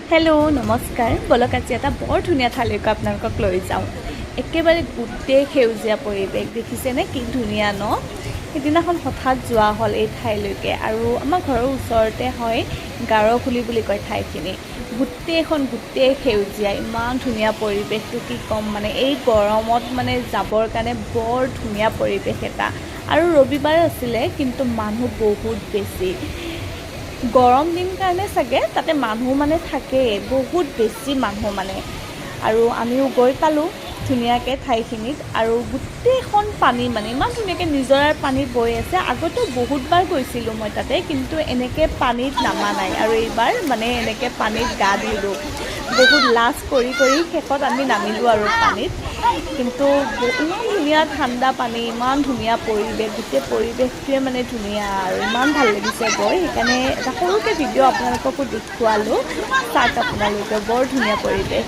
hello' নমস্কাৰ বলক আজি এটা বৰ ধুনীয়া ঠাইলৈকে আপোনালোকক লৈ যাওঁ একেবাৰে গোটেই সেউজীয়া পৰিৱেশ দেখিছেনে কি ধুনীয়া ন সেইদিনাখন হঠাৎ যোৱা হ'ল এই ঠাইলৈকে আৰু আমাৰ ঘৰৰ ওচৰতে হয় গাৰোফুলি বুলি কয় ঠাইখিনি গোটেই সেউজীয়া ইমান ধুনীয়া পৰিৱেশটো কি ক'ম মানে এই গৰমত মানে যাবৰ কাৰণে বৰ ধুনীয়া পৰিৱেশ এটা আৰু ৰবিবাৰ আছিলে কিন্তু মানুহ বহুত বেছি গৰম দিন কাৰণে চাগে তাতে মানুহ মানে থাকেই বহুত বেছি মানুহ মানে আৰু আমিও গৈ পালোঁ ধুনীয়াকৈ ঠাইখিনিত আৰু গোটেইখন পানী মানে ইমান ধুনীয়াকৈ নিজৰাৰ পানী বৈ আছে আগতেও বহুতবাৰ গৈছিলোঁ মই তাতে কিন্তু এনেকৈ পানীত নামা নাই আৰু এইবাৰ মানে এনেকৈ পানীত গা ধুলোঁ বহুত লাজ কৰি শেষত আমি নামিলোঁ আৰু পানীত কিন্তু ইমান ধুনীয়া ঠাণ্ডা পানী ইমান ধুনীয়া পৰিৱেশ গোটেই পৰিৱেশটোৱে মানে ধুনীয়া আৰু ইমান ভাল লাগিছে গৈ সেইকাৰণে এটা সৰুকৈ ভিডিঅ' আপোনালোককো দেখুৱালোঁ চাওক আপোনালোকে বৰ ধুনীয়া পৰিৱেশ